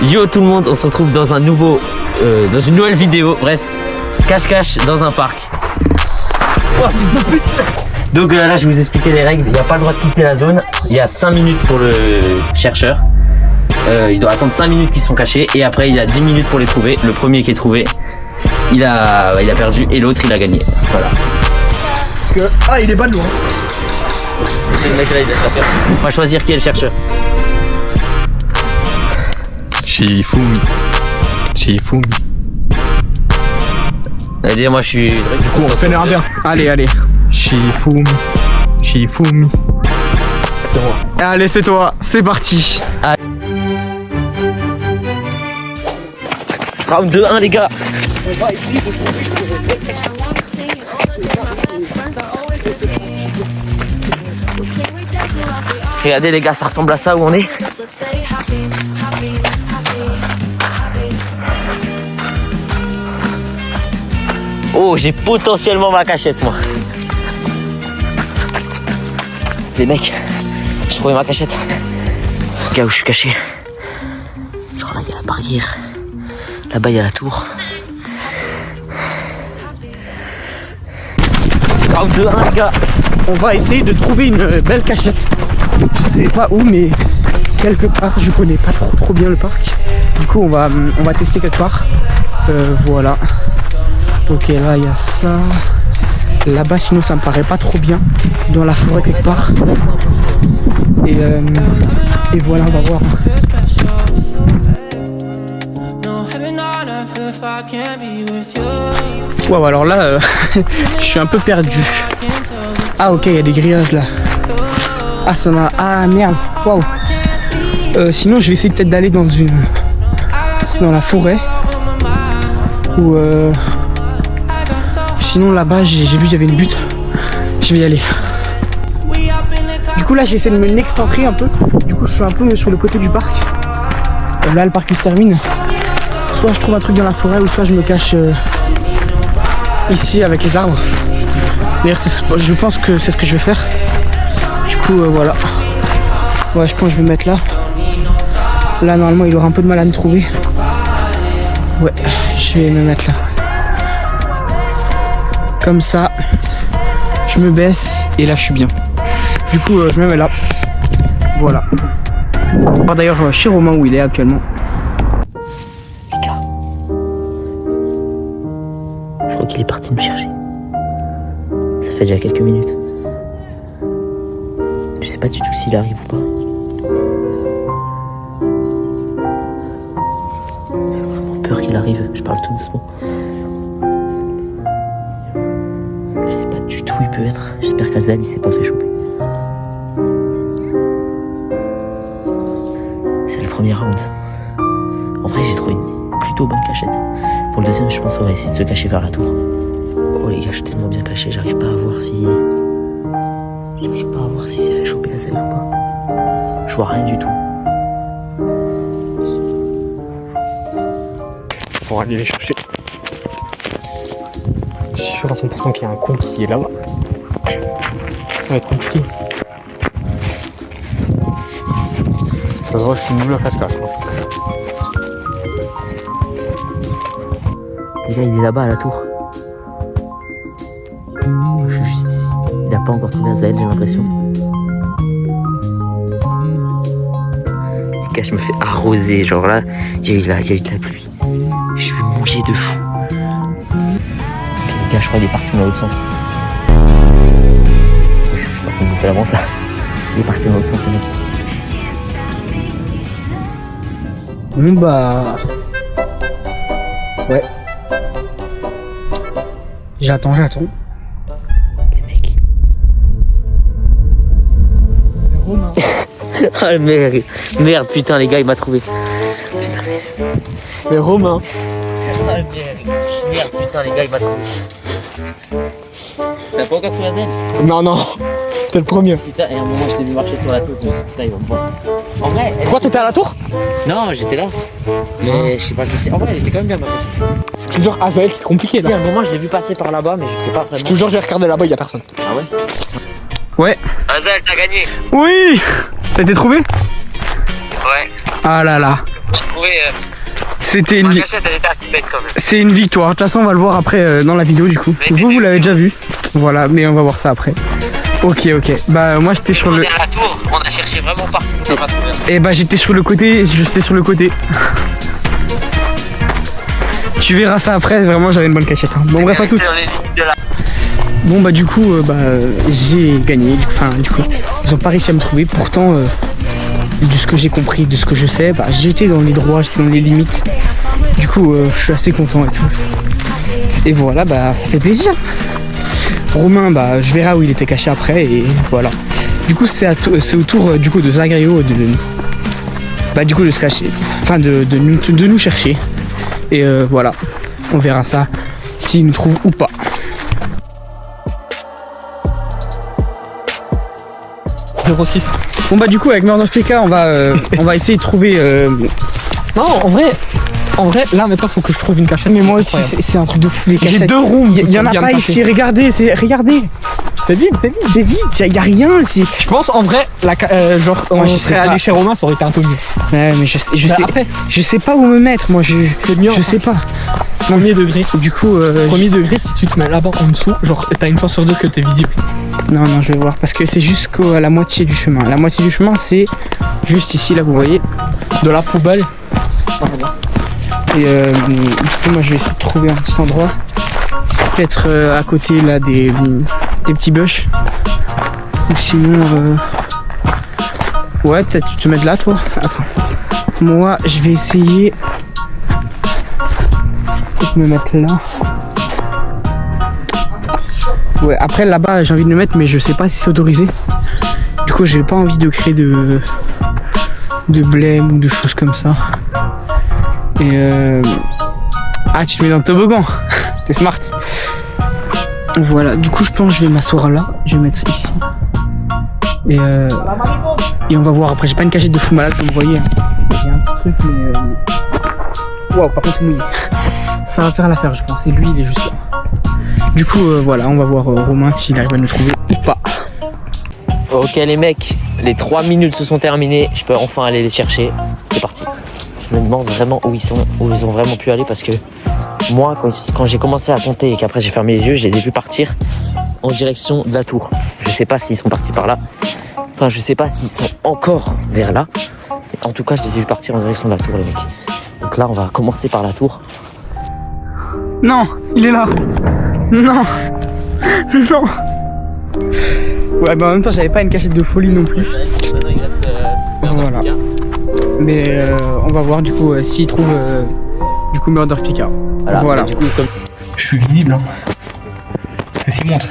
Yo tout le monde, on se retrouve dans un nouveau, dans une nouvelle vidéo. Bref, cache-cache dans un parc. Donc là, je vais vous expliquer les règles. Il n'y a pas le droit de quitter la zone. Il y a 5 minutes pour le chercheur. Il doit attendre 5 minutes qu'ils sont cachés. Et après, il y a 10 minutes pour les trouver. Le premier qui est trouvé, il a perdu. Et l'autre, il a gagné. Voilà. Ah, il est bas de loin. Le mec là, il a peur. On va choisir qui est le chercheur. Shifumi. Allez, moi je suis. Du coup, on fait l'air bien. Allez. Shifumi. C'est moi. Allez, c'est toi. C'est parti. Round 2-1 les gars. On va essayer de trouver. Regardez les gars, ça ressemble à ça où on est. Oh, j'ai potentiellement ma cachette moi. Les mecs, j'ai trouvé ma cachette. Regarde où je suis caché. Genre là il y a la barrière. Là-bas il y a la tour. Round 2-1 les gars. On va essayer de trouver une belle cachette. Je sais pas où, mais quelque part. Je connais pas trop bien le parc. Du coup, on va tester quelque part. Voilà. Ok, là il y a ça. Là-bas, sinon ça me paraît pas trop bien. Dans la forêt quelque part. Et voilà, on va voir. Wow, alors là, je suis un peu perdu. Ah ok, il y a des grillages là. Ah ça m'a... Ah merde, waouh. Sinon je vais essayer peut-être d'aller dans la forêt. Ou sinon là-bas j'ai vu qu'il y avait une butte. Je vais y aller. Du coup là j'essaie de me l'excentrer un peu. Du coup je suis un peu sur le côté du parc. Là le parc il se termine. Soit je trouve un truc dans la forêt ou soit je me cache ici avec les arbres. D'ailleurs je pense que c'est ce que je vais faire. Du coup voilà. Ouais je pense que je vais me mettre là. Là normalement il aura un peu de mal à me trouver. Ouais je vais me mettre là. Comme ça. Je me baisse et là je suis bien. Du coup je me mets là. Voilà. On va voir d'ailleurs chez Romain où il est actuellement. Les gars. Je crois qu'il est parti me chercher. Ça fait déjà quelques minutes. Je sais pas du tout s'il arrive ou pas. J'ai vraiment peur qu'il arrive. Je parle tout doucement. Je sais pas du tout où il peut être. J'espère qu'Alzal il s'est pas fait choper. C'est le premier round. En vrai j'ai trouvé une plutôt bonne cachette. Pour le deuxième je pense qu'on va essayer de se cacher vers la tour. Oh les gars, je suis tellement bien caché, j'arrive pas à voir si... J'arrive pas à voir s'il s'est fait choper à Zelle ou pas. Je vois rien du tout. Pour aller les chercher. Je suis sûr à 100% qu'il y a un con qui est là-bas. Ça va être compliqué. Ça se voit, je suis nul à cache-cache. Les gars, il est là-bas à la tour. Je suis juste ici. Il a pas encore trouvé Azael, j'ai l'impression. Les gars, je me fais arroser. Genre là, il y a eu de la pluie. Je suis mouillé de fou. Les gars, je crois qu'il est parti dans l'autre sens. Je suis pas en train de bouffer la vente là. Il est parti dans l'autre sens, le mec. Bon bah... Ouais. J'attends. Les mecs. Romain. Ah merde, putain, les gars, il m'a trouvé. Mais Romain. Ah merde, putain, les gars, il m'a trouvé. T'as pas encore trouvé Azael? Non. T'es le premier. Putain, et à un moment, je t'ai vu marcher sur la tour. Putain, il va me voir. En vrai. Pourquoi t'étais à la tour? Non, j'étais là. Mais je sais pas, en vrai, elle était quand même bien ma place. Je te jure, Azael, c'est compliqué Si, là. à un moment, je l'ai vu passer par là-bas, mais je sais pas vraiment. Je te jure, j'ai regardé là-bas, il y a personne. Ah ouais? Ouais. Azael, t'as gagné. Oui. T'as été trouvé? Ouais. Ah là là. C'était une, c'est une victoire. De toute façon, on va le voir après dans la vidéo du coup. Vous l'avez déjà vu. Voilà, mais on va voir ça après. Ok. Bah moi j'étais sur le. À la tour, on a cherché vraiment partout, on n'a pas trouvé. Et bah j'étais sur le côté, j'étais sur le côté. Tu verras ça après, vraiment j'avais une bonne cachette. Hein. Bon bref à toutes. Bon bah du coup j'ai gagné. Enfin du coup ils ont pas réussi à me trouver. Pourtant de ce que j'ai compris, de ce que je sais, bah j'étais dans les droits, j'étais dans les limites. Du coup je suis assez content et tout. Et voilà, bah ça fait plaisir. Romain, bah je verrai où il était caché après et voilà. Du coup c'est au tour du coup de Zagrio de se cacher, enfin de nous chercher. Et voilà, on verra ça s'il nous trouve ou pas. « 06 ». Bon bah du coup avec Murder PK on va essayer de trouver. Non, en vrai, là maintenant faut que je trouve une cachette. Mais moi aussi c'est un truc de fou les cachettes. J'ai 2 rooms. Il y en a pas ici. Regardez. C'est vide. Y a rien ici. Je pense en vrai, on serait allé chez Romain, ça aurait été un peu mieux. Ouais, mais je sais pas où me mettre. Moi, je sais pas. Premier degré. Du coup, premier degré, si tu te mets là-bas en dessous, genre t'as une chance sur 2 que t'es visible. Non, je vais voir parce que c'est jusqu'à la moitié du chemin. La moitié du chemin, c'est juste ici, là, vous voyez, de la poubelle. Et du coup, moi, je vais essayer de trouver un petit endroit. C'est peut-être à côté là des petits bush. Ou sinon, ouais, peut-être tu te mets là, toi. Attends. Moi, je vais essayer. Me mettre là. Ouais, après là-bas j'ai envie de me mettre mais je sais pas si c'est autorisé. Du coup j'ai pas envie de créer de blême ou de choses comme ça. Et ah, tu te mets dans le toboggan. T'es smart. Voilà, du coup je pense que je vais m'asseoir là. Je vais mettre ici. Et on va voir après. J'ai pas une cachette de fou malade comme vous voyez. J'ai un petit truc mais waouh, par contre c'est mouillé. Ça va faire l'affaire je pense, et lui il est juste là. Du coup voilà, on va voir Romain s'il arrive à nous trouver ou pas. Ok les mecs, les 3 minutes se sont terminées, je peux enfin aller les chercher. C'est parti. Je me demande vraiment où ils ont vraiment pu aller parce que moi quand j'ai commencé à compter et qu'après j'ai fermé les yeux, je les ai vus partir en direction de la tour. Je sais pas s'ils sont partis par là. Enfin je sais pas s'ils sont encore vers là. En tout cas je les ai vus partir en direction de la tour les mecs. Donc là on va commencer par la tour. Non, il est là. Non. Ouais, bah en même temps, j'avais pas une cachette de folie non plus. Voilà. Mais on va voir du coup s'il trouve du coup Murder Pika. Voilà. Du coup, comme... Je suis visible. Hein. Qu'est-ce qu'il monte?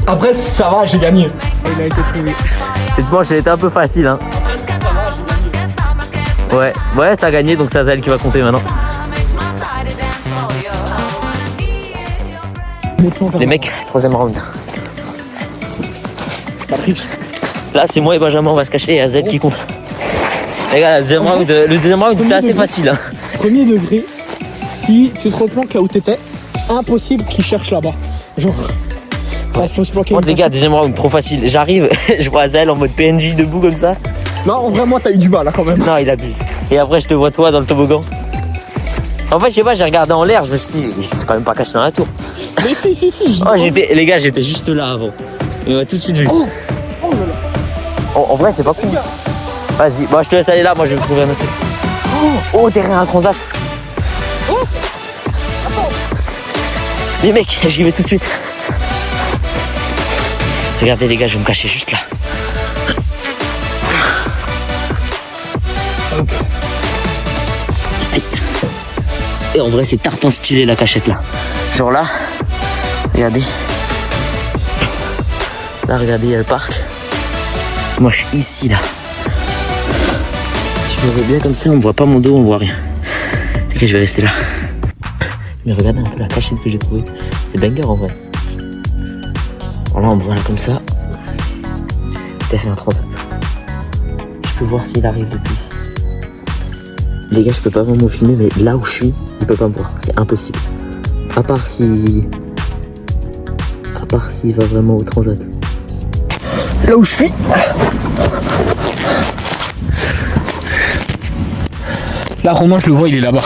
Après, ça va, j'ai gagné. Il a été trouvé. Cette manche elle était un peu facile hein. Ouais, t'as gagné donc c'est Azael qui va compter maintenant. Les mecs, 3ème round. Là c'est moi et Benjamin on va se cacher et Azael qui compte. Les gars, le deuxième round c'était assez facile hein. Premier degré, si tu te replanques là où t'étais, impossible qu'il cherche là-bas. Genre, faut se planquer. Les gars, deuxième round trop facile. J'arrive, je vois Azael en mode PNJ debout comme ça. Non, vraiment, t'as eu du mal là quand même. Non, il abuse. Et après, je te vois toi dans le toboggan. En fait, je sais pas, j'ai regardé en l'air, je me suis dit, c'est quand même pas caché dans la tour. Mais si. Oh, les gars, j'étais juste là avant. Il m'a tout de suite vu. Oh là là. Oh, en vrai, c'est pas cool. Vas-y, bon, je te laisse aller là, moi je vais trouver un autre truc. Oh, derrière un transat. Oh, Les mecs, j'y vais tout de suite. Regardez, les gars, je vais me cacher juste là. Et en vrai c'est tarpin stylé la cachette là. Genre là, regardez. Là regardez, il y a le parc. Moi je suis ici là. Je me vois bien comme ça, on me voit pas mon dos, on voit rien. Ok, je vais rester là. Mais regardez un peu la cachette que j'ai trouvée. C'est banger en vrai. Alors là on me voit là comme ça. T'as fait un transat. Je peux voir s'il arrive depuis ici. Les gars, je peux pas vraiment filmer, mais là où je suis, il peut pas me voir. C'est impossible. À part s'il va vraiment au transat. Là où je suis, Là, Romain, je le vois, il est là-bas.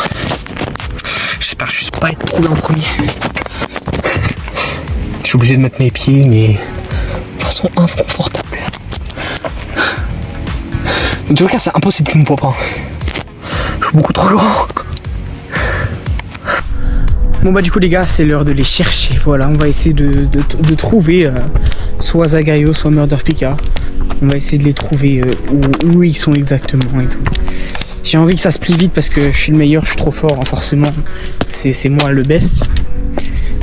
J'espère juste pas être trop là en premier. Je suis obligé de mettre mes pieds, mais de façon inconfortable. En tout cas, c'est impossible qu'il me voit pas. Je suis beaucoup trop grand. Bon bah du coup les gars, c'est l'heure de les chercher. Voilà, on va essayer de trouver soit Zagayo, soit Murder Pika. On va essayer de les trouver où ils sont exactement et tout. J'ai envie que ça se plie vite parce que je suis le meilleur, je suis trop fort, hein, forcément. C'est moi le best.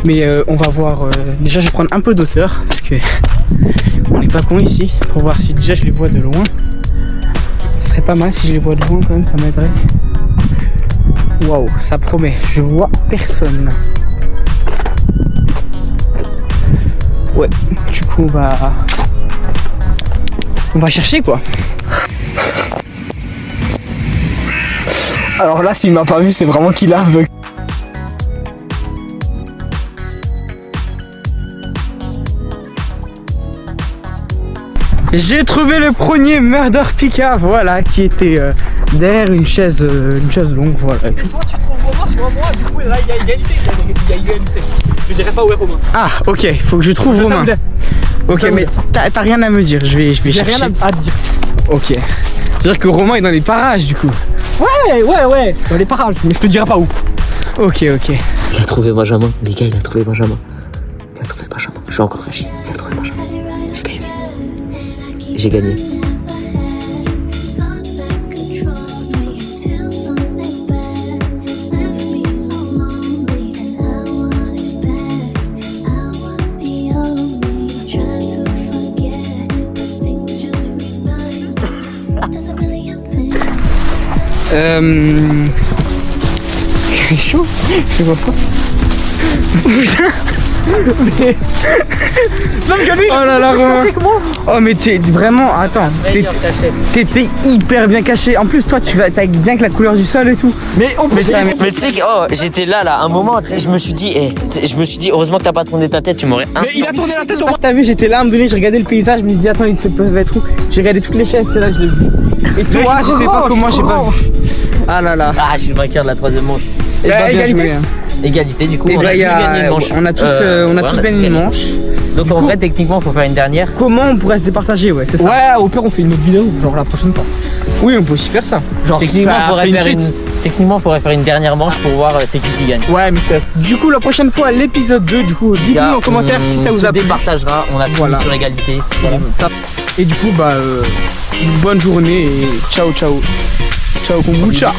Mais on va voir. Déjà je vais prendre un peu d'auteur parce que on n'est pas con ici. Pour voir si déjà je les vois de loin. Ce serait pas mal si je les vois de loin quand même, ça m'aiderait. Waouh, ça promet, je vois personne. Ouais, du coup on va chercher quoi. Alors là, s'il m'a pas vu, c'est vraiment qu'il est aveugle. J'ai trouvé le premier Murder Pika, voilà, qui était derrière une chaise longue, voilà. Soit tu trouves Romain, soit moi, du coup là il y a égalité, il y a égalité. Je dirais pas où est Romain. Ah ok, faut que je trouve Romain. Ok, mais t'as rien à me dire, je vais J'ai chercher. rien à te dire. Ok. C'est-à-dire que Romain est dans les parages du coup. Ouais, dans les parages, mais je te dirai pas où. Ok. Il a trouvé Benjamin, les gars, il a trouvé Benjamin. Je suis encore caché. Il a trouvé Benjamin. J'ai gagné. C'est chaud, je vois pas. Non mais lui, Oh là là, Romain. Oh mais t'es vraiment, attends, t'étais hyper bien caché. En plus toi t'as bien que la couleur du sol et tout. mais on peut Mais tu sais que j'étais là, un moment, tu sais, je me suis dit, heureusement que t'as pas tourné ta tête, tu m'aurais Mais il a tourné la tête au T'as vu, j'étais là à me donner, je regardais le paysage, je me dis attends, il se peut être où. J'ai regardé toutes les chaises, c'est là je l'ai vu. Et toi, je sais pas comment, j'ai pas vu. Ah là là. Ah, j'ai le vainqueur de la troisième manche. Et bah, bien égalité. joué, hein. Égalité, du coup, Et on bah, a tous gagné une manche. on a tous gagné une manche. Donc en vrai, techniquement, faut faire une dernière. Comment on pourrait se départager, ouais, c'est ça. Ouais, au pire on fait une autre vidéo, genre la prochaine fois. Oui, on peut aussi faire ça. Genre Techniquement, ça faudrait fait une faire suite. Techniquement, faudrait faire une dernière manche pour voir c'est qui gagne. Ouais, mais c'est Du coup, la prochaine fois, l'épisode 2, du coup, dites-nous en commentaire si ça vous a plu. On plu. départagera, on a fini Voilà. sur l'égalité. Et du coup, bonne journée et ciao. Ciao kombucha.